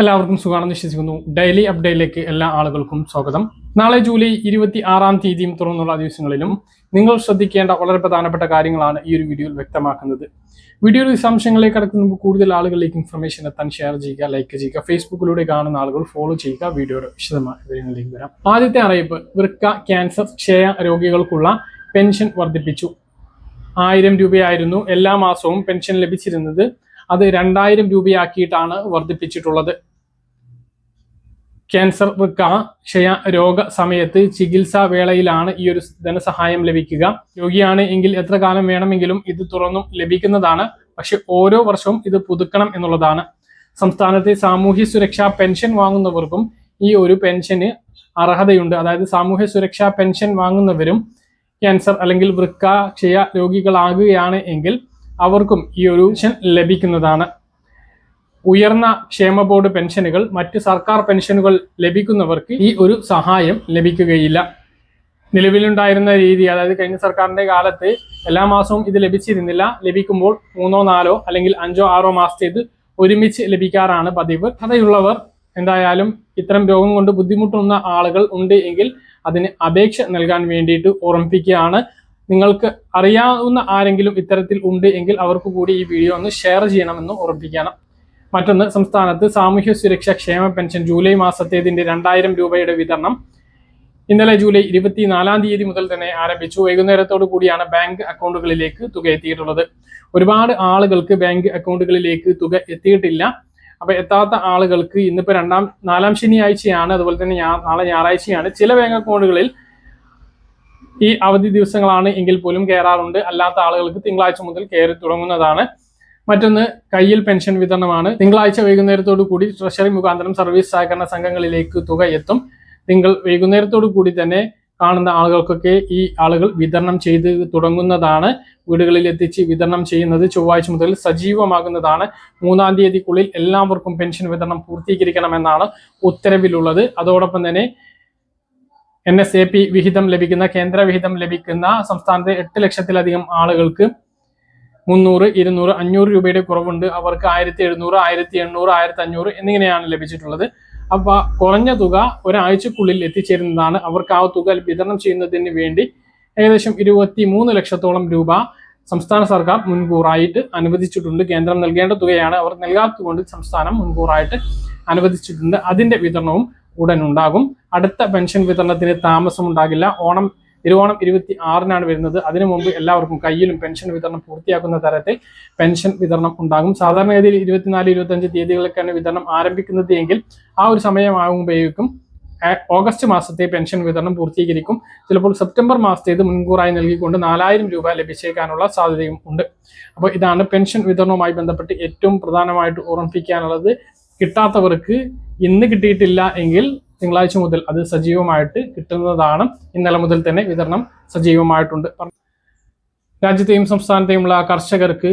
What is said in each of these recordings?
എല്ലാവർക്കും സുഖമാണെന്ന് വിശ്വസിക്കുന്നു. ഡെയിലി അപ്ഡേറ്റിലേക്ക് എല്ലാ ആളുകൾക്കും സ്വാഗതം. നാളെ ജൂലൈ 26 തീയതിയും തുറന്നുള്ള ദിവസങ്ങളിലും നിങ്ങൾ ശ്രദ്ധിക്കേണ്ട വളരെ പ്രധാനപ്പെട്ട കാര്യങ്ങളാണ് ഈ ഒരു വീഡിയോയിൽ വ്യക്തമാക്കുന്നത്. വീഡിയോയുടെ വിശദാംശങ്ങളിലേക്ക് കടക്കുന്ന മുമ്പ് കൂടുതൽ ആളുകളിലേക്ക് ഇൻഫർമേഷൻ എത്താൻ ഷെയർ ചെയ്യുക, ലൈക്ക് ചെയ്യുക, ഫേസ്ബുക്കിലൂടെ കാണുന്ന ആളുകൾ ഫോളോ ചെയ്യുക. വീഡിയോയുടെ വിശദമായ വിവരങ്ങളിലേക്ക് വരാം. ആദ്യത്തെ അറിയിപ്പ്: വൃക്ക, ക്യാൻസർ, ക്ഷയ രോഗികൾക്കുള്ള പെൻഷൻ വർദ്ധിപ്പിച്ചു. 1000 രൂപയായിരുന്നു എല്ലാ മാസവും പെൻഷൻ ലഭിച്ചിരുന്നത്. അത് 2000 രൂപയാക്കിയിട്ടാണ് വർദ്ധിപ്പിച്ചിട്ടുള്ളത്. ക്യാൻസർ, വൃക്ക, ക്ഷയ രോഗ സമയത്ത് ചികിത്സാ വേളയിലാണ് ഈ ഒരു ധനസഹായം ലഭിക്കുക. രോഗിയാണ് എങ്കിൽ എത്ര കാലം വേണമെങ്കിലും ഇത് തുറന്നും ലഭിക്കുന്നതാണ്. പക്ഷെ ഓരോ വർഷവും ഇത് പുതുക്കണം എന്നുള്ളതാണ്. സംസ്ഥാനത്തെ സാമൂഹ്യ സുരക്ഷാ പെൻഷൻ വാങ്ങുന്നവർക്കും ഈ ഒരു പെൻഷന് അർഹതയുണ്ട്. അതായത് സാമൂഹ്യ സുരക്ഷാ പെൻഷൻ വാങ്ങുന്നവരും ക്യാൻസർ അല്ലെങ്കിൽ വൃക്ക, ക്ഷയ രോഗികളാകുകയാണ് എങ്കിൽ അവർക്കും ഈ ഒരു പെൻഷൻ ലഭിക്കുന്നതാണ്. ഉയർന്ന ക്ഷേമ ബോർഡ് പെൻഷനുകൾ, മറ്റ് സർക്കാർ പെൻഷനുകൾ ലഭിക്കുന്നവർക്ക് ഈ ഒരു സഹായം ലഭിക്കുകയില്ല. നിലവിലുണ്ടായിരുന്ന രീതി, അതായത് കഴിഞ്ഞ സർക്കാരിന്റെ കാലത്ത് എല്ലാ മാസവും ഇത് ലഭിച്ചിരുന്നില്ല. ലഭിക്കുമ്പോൾ 3, 4 അല്ലെങ്കിൽ 5, 6 മാസത്തേത് ഒരുമിച്ച് ലഭിക്കാറാണ് പതിവ്. അർഹതയുള്ളവർ എന്തായാലും ഇത്തരം രോഗം കൊണ്ട് ബുദ്ധിമുട്ടുന്ന ആളുകൾ ഉണ്ട് എങ്കിൽ അതിന് അപേക്ഷ നൽകാൻ വേണ്ടിയിട്ട് ഓർമ്മിപ്പിക്കുകയാണ്. നിങ്ങൾക്ക് അറിയാവുന്ന ആരെങ്കിലും ഇത്തരത്തിൽ ഉണ്ട് എങ്കിൽ അവർക്ക് കൂടി ഈ വീഡിയോ ഒന്ന് ഷെയർ ചെയ്യണമെന്ന് ഓർമ്മിപ്പിക്കണം. മറ്റൊന്ന്, സംസ്ഥാനത്ത് സാമൂഹ്യ സുരക്ഷാ ക്ഷേമ പെൻഷൻ ജൂലൈ മാസത്തേതിന്റെ 2000 രൂപയുടെ വിതരണം ഇന്നലെ ജൂലൈ 24 തീയതി മുതൽ തന്നെ ആരംഭിച്ചു. വൈകുന്നേരത്തോടു കൂടിയാണ് ബാങ്ക് അക്കൗണ്ടുകളിലേക്ക് തുക എത്തിയിട്ടുള്ളത്. ഒരുപാട് ആളുകൾക്ക് ബാങ്ക് അക്കൗണ്ടുകളിലേക്ക് തുക എത്തിയിട്ടില്ല. അപ്പൊ എത്താത്ത ആളുകൾക്ക് ഇന്നിപ്പോ 4ാം ശനിയാഴ്ചയാണ്, അതുപോലെ തന്നെ നാളെ ഞായറാഴ്ചയാണ്. ചില ബാങ്ക് അക്കൗണ്ടുകളിൽ ഈ അവധി ദിവസങ്ങളാണ് എങ്കിൽ പോലും കയറാറുണ്ട്. അല്ലാത്ത ആളുകൾക്ക് തിങ്കളാഴ്ച മുതൽ കയറി തുടങ്ങുന്നതാണ്. മറ്റൊന്ന്, കയ്യിൽ പെൻഷൻ വിതരണമാണ്. തിങ്കളാഴ്ച വൈകുന്നേരത്തോടു കൂടി ട്രഷറി മുഖാന്തരം സർവീസ് സഹകരണ സംഘങ്ങളിലേക്ക് തുക എത്തും. വൈകുന്നേരത്തോടു കൂടി തന്നെ കാണുന്ന ആളുകൾക്കൊക്കെ ഈ ആളുകൾ വിതരണം ചെയ്ത് തുടങ്ങുന്നതാണ്. വീടുകളിൽ എത്തിച്ച് വിതരണം ചെയ്യുന്നത് ചൊവ്വാഴ്ച മുതൽ സജീവമാകുന്നതാണ്. 3-ാം തീയതിക്കുള്ളിൽ എല്ലാവർക്കും പെൻഷൻ വിതരണം പൂർത്തീകരിക്കണമെന്നാണ് ഉത്തരവിലുള്ളത്. അതോടൊപ്പം തന്നെ NSAP വിഹിതം ലഭിക്കുന്ന, കേന്ദ്ര വിഹിതം ലഭിക്കുന്ന സംസ്ഥാനത്തെ 8 ലക്ഷത്തിലധികം ആളുകൾക്ക് 300, 200, 500 രൂപയുടെ കുറവുണ്ട്. അവർക്ക് 1700, 1800, 1500 എന്നിങ്ങനെയാണ് ലഭിച്ചിട്ടുള്ളത്. അപ്പൊ കുറഞ്ഞ തുക ഒരാഴ്ചക്കുള്ളിൽ എത്തിച്ചേരുന്നതാണ്. അവർക്ക് ആ തുക വിതരണം ചെയ്യുന്നതിന് വേണ്ടി ഏകദേശം 23 ലക്ഷത്തോളം രൂപ സംസ്ഥാന സർക്കാർ മുൻകൂറായിട്ട് അനുവദിച്ചിട്ടുണ്ട്. കേന്ദ്രം നൽകേണ്ട തുകയാണ്, അവർ നൽകാത്തതുകൊണ്ട് സംസ്ഥാനം മുൻകൂറായിട്ട് അനുവദിച്ചിട്ടുണ്ട്. അതിന്റെ വിതരണവും ഉടൻ ഉണ്ടാകും. അടുത്ത പെൻഷൻ വിതരണത്തിന് താമസം ഉണ്ടാകില്ല. തിരുവോണം 26-നാണ് വരുന്നത്. അതിനു മുമ്പ് എല്ലാവർക്കും കയ്യിലും പെൻഷൻ വിതരണം പൂർത്തിയാക്കുന്ന തരത്തിൽ പെൻഷൻ വിതരണം ഉണ്ടാകും. സാധാരണഗതിയിൽ 24, 25 തീയതികളിലേക്കാണ് വിതരണം ആരംഭിക്കുന്നത് എങ്കിൽ ആ ഒരു സമയമാകുമ്പോഴേക്കും ഓഗസ്റ്റ് മാസത്തെ പെൻഷൻ വിതരണം പൂർത്തീകരിക്കും. ചിലപ്പോൾ സെപ്റ്റംബർ മാസത്തേത് മുൻകൂറായി നൽകിക്കൊണ്ട് 4000 രൂപ ലഭിച്ചേക്കാനുള്ള സാധ്യതയും ഉണ്ട്. അപ്പോൾ ഇതാണ് പെൻഷൻ വിതരണവുമായി ബന്ധപ്പെട്ട് ഏറ്റവും പ്രധാനമായിട്ട് ഓർമ്മിപ്പിക്കാനുള്ളത്. കിട്ടാത്തവർക്ക് ഇന്ന് കിട്ടിയിട്ടില്ല എങ്കിൽ തിങ്കളാഴ്ച മുതൽ അത് സജീവമായിട്ട് കിട്ടുന്നതാണ്. ഇന്നലെ മുതൽ തന്നെ വിതരണം സജീവമായിട്ടുണ്ട്. രാജ്യത്തെയും സംസ്ഥാനത്തെയുമുള്ള കർഷകർക്ക്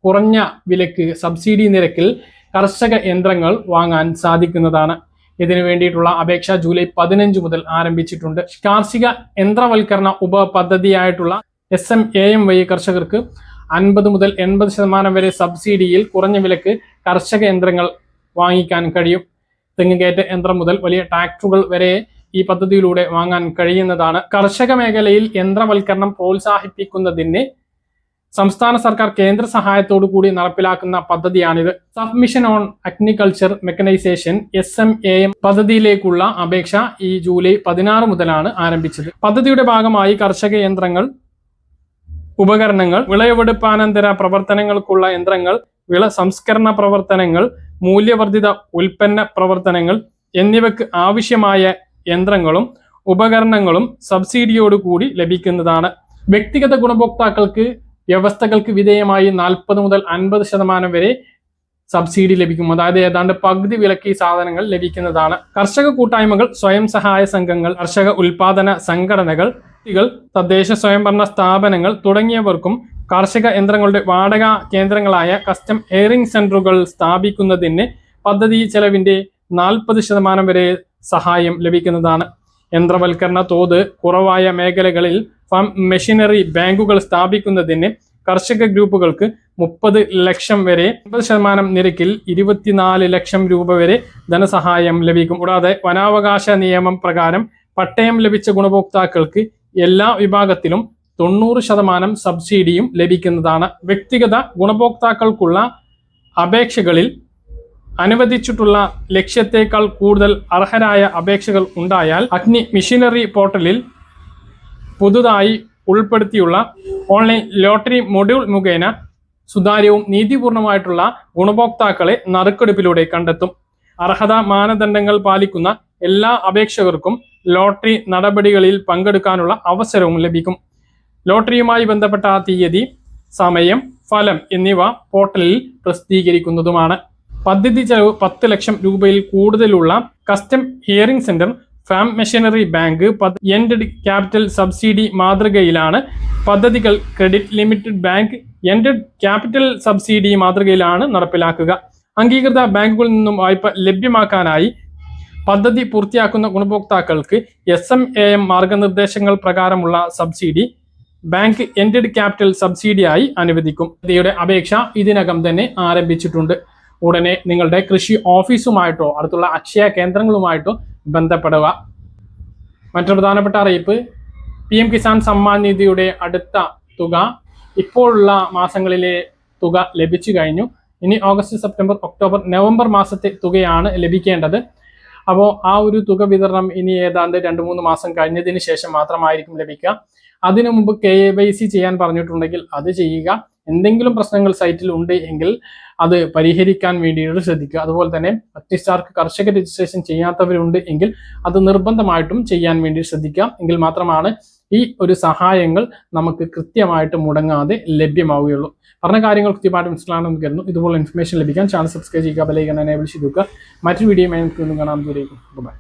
കുറഞ്ഞ വിലക്ക്, സബ്സിഡി നിരക്കിൽ കർഷക യന്ത്രങ്ങൾ വാങ്ങാൻ സാധിക്കുന്നതാണ്. ഇതിനു വേണ്ടിയിട്ടുള്ള അപേക്ഷ ജൂലൈ 15 മുതൽ ആരംഭിച്ചിട്ടുണ്ട്. കാർഷിക യന്ത്രവൽക്കരണ ഉപപദ്ധതിയായിട്ടുള്ള SMAM വഴി കർഷകർക്ക് 50 മുതൽ 80% വരെ സബ്സിഡിയിൽ കുറഞ്ഞ വിലക്ക് കർഷക യന്ത്രങ്ങൾ വാങ്ങിക്കാൻ കഴിയും. തെങ്ങുകയറ്റ യന്ത്രം മുതൽ വലിയ ട്രാക്ടറുകൾ വരെ ഈ പദ്ധതിയിലൂടെ വാങ്ങാൻ കഴിയുന്നതാണ്. കർഷക മേഖലയിൽ യന്ത്രവൽക്കരണം പ്രോത്സാഹിപ്പിക്കുന്നതിന് സംസ്ഥാന സർക്കാർ കേന്ദ്ര സഹായത്തോടു കൂടി നടപ്പിലാക്കുന്ന പദ്ധതിയാണിത്. Submission on agriculture mechanisation SMAM പദ്ധതിയിലേക്കുള്ള അപേക്ഷ ഈ ജൂലൈ 16 മുതലാണ് ആരംഭിച്ചത്. പദ്ധതിയുടെ ഭാഗമായി കർഷക യന്ത്രങ്ങൾ, ഉപകരണങ്ങൾ, വിളവെടുപ്പാനന്തര പ്രവർത്തനങ്ങൾക്കുള്ള യന്ത്രങ്ങൾ, വിള സംസ്കരണ പ്രവർത്തനങ്ങൾ, മൂല്യവർദ്ധിത ഉൽപ്പന്ന പ്രവർത്തനങ്ങൾ എന്നിവയ്ക്ക് ആവശ്യമായ യന്ത്രങ്ങളും ഉപകരണങ്ങളും സബ്സിഡിയോടുകൂടി ലഭിക്കുന്നതാണ്. വ്യക്തിഗത ഗുണഭോക്താക്കൾക്ക് വ്യവസ്ഥകൾക്ക് വിധേയമായി 40 മുതൽ 50% വരെ സബ്സിഡി ലഭിക്കും. അതായത് ഏതാണ്ട് പകുതി വിലക്ക് ഈ സാധനങ്ങൾ ലഭിക്കുന്നതാണ്. കർഷക കൂട്ടായ്മകൾ, സ്വയം സഹായ സംഘങ്ങൾ, കർഷക ഉൽപാദന സംഘടനകൾ, തദ്ദേശ സ്വയംഭരണ സ്ഥാപനങ്ങൾ തുടങ്ങിയവർക്കും കാർഷിക യന്ത്രങ്ങളുടെ വാടക കേന്ദ്രങ്ങളായ കസ്റ്റം ഹെയറിംഗ് സെന്ററുകൾ സ്ഥാപിക്കുന്നതിന് പദ്ധതി ചെലവിന്റെ 40% വരെ സഹായം ലഭിക്കുന്നതാണ്. യന്ത്രവൽക്കരണ തോത് കുറവായ മേഖലകളിൽ ഫാം മെഷീനറി ബാങ്കുകൾ സ്ഥാപിക്കുന്നതിന് കർഷക ഗ്രൂപ്പുകൾക്ക് 30 ലക്ഷം വരെ 50% നിരക്കിൽ 24 ലക്ഷം രൂപ വരെ ധനസഹായം ലഭിക്കും. കൂടാതെ വനാവകാശ നിയമം പ്രകാരം പട്ടയം ലഭിച്ച ഗുണഭോക്താക്കൾക്ക് എല്ലാ വിഭാഗത്തിലും 90% സബ്സിഡിയും ലഭിക്കുന്നതാണ്. വ്യക്തിഗത ഗുണഭോക്താക്കൾക്കുള്ള അപേക്ഷകളിൽ അനുവദിച്ചിട്ടുള്ള ലക്ഷ്യത്തേക്കാൾ കൂടുതൽ അർഹരായ അപേക്ഷകൾ ഉണ്ടായാൽ അഗ്നി മിഷനറി പോർട്ടലിൽ പുതുതായി ഉൾപ്പെടുത്തിയുള്ള ഓൺലൈൻ ലോട്ടറി മൊഡ്യൂൾ മുഖേന സുതാര്യവും നീതിപൂർണമായിട്ടുള്ള ഗുണഭോക്താക്കളെ നറുക്കെടുപ്പിലൂടെ കണ്ടെത്തും. അർഹതാ മാനദണ്ഡങ്ങൾ പാലിക്കുന്ന എല്ലാ അപേക്ഷകർക്കും ലോട്ടറി നടപടികളിൽ പങ്കെടുക്കാനുള്ള അവസരവും ലഭിക്കും. ലോട്ടറിയുമായി ബന്ധപ്പെട്ട തീയതി, സമയം, ഫലം എന്നിവ പോർട്ടലിൽ പ്രസിദ്ധീകരിക്കുന്നതുമാണ്. പദ്ധതി ചെലവ് 10 ലക്ഷം രൂപയിൽ കൂടുതലുള്ള custom hiring centre, farm machinery bank, ended capital subsidy മാതൃകയിലാണ് പദ്ധതികൾ. Credit limited bank ended capital subsidy മാതൃകയിലാണ് നടപ്പിലാക്കുക. അംഗീകൃത ബാങ്കുകളിൽ നിന്നും വായ്പ ലഭ്യമാക്കാനായി പദ്ധതി പൂർത്തിയാക്കുന്ന ഗുണഭോക്താക്കൾക്ക് SMAM മാർഗനിർദ്ദേശങ്ങൾ പ്രകാരമുള്ള സബ്സിഡി ബാങ്ക് എൻഡഡ് ക്യാപിറ്റൽ സബ്സിഡിയായി അനുവദിക്കും. പദ്ധതിയുടെ അപേക്ഷ ഇതിനകം തന്നെ ആരംഭിച്ചിട്ടുണ്ട്. ഉടനെ നിങ്ങളുടെ കൃഷി ഓഫീസുമായിട്ടോ അടുത്തുള്ള അക്ഷയ കേന്ദ്രങ്ങളുമായിട്ടോ ബന്ധപ്പെടുക. മറ്റൊരു പ്രധാനപ്പെട്ട അറിയിപ്പ്, PM കിസാൻ സമ്മാൻ നിധിയുടെ അടുത്ത തുക ഇപ്പോഴുള്ള മാസങ്ങളിലെ തുക ലഭിച്ചു കഴിഞ്ഞു. ഇനി ഓഗസ്റ്റ്, സെപ്റ്റംബർ, ഒക്ടോബർ, നവംബർ മാസത്തെ തുകയാണ് ലഭിക്കേണ്ടത്. അപ്പോൾ ആ ഒരു തുക വിതരണം ഇനി ഏതാണ്ട് 2-3 മാസം കഴിഞ്ഞതിന് ശേഷം മാത്രമായിരിക്കും ലഭിക്കുക. അതിനു മുമ്പ് KYC ചെയ്യാൻ പറഞ്ഞിട്ടുണ്ടെങ്കിൽ അത് ചെയ്യുക. എന്തെങ്കിലും പ്രശ്നങ്ങൾ സൈറ്റിൽ ഉണ്ട് എങ്കിൽ അത് പരിഹരിക്കാൻ വേണ്ടിയിട്ട് ശ്രദ്ധിക്കുക. അതുപോലെ തന്നെ അഗ്നിസ്റ്റാർക്ക് കർഷക രജിസ്ട്രേഷൻ ചെയ്യാത്തവരുണ്ട് എങ്കിൽ അത് നിർബന്ധമായിട്ടും ചെയ്യാൻ വേണ്ടി ശ്രദ്ധിക്കാം. എങ്കിൽ മാത്രമാണ് ഈ ഒരു സഹായങ്ങൾ നമുക്ക് കൃത്യമായിട്ട് മുടങ്ങാതെ ലഭ്യമാവുകയുള്ളൂ. പറഞ്ഞ കാര്യങ്ങൾ കൃത്യമായിട്ട് മനസ്സിലാണെന്ന് കരുതുന്നു. ഇതുപോലെ ഇൻഫർമേഷൻ ലഭിക്കാൻ ചാനൽ സബ്സ്ക്രൈബ് ചെയ്യുക, ബെൽ ഐക്കൺ എനേബിൾ ചെയ്ത് വെക്കുക. മറ്റൊരു വീഡിയോയുമായി നമുക്ക് കാണാൻ ദൂരേക്കും. ബൈ.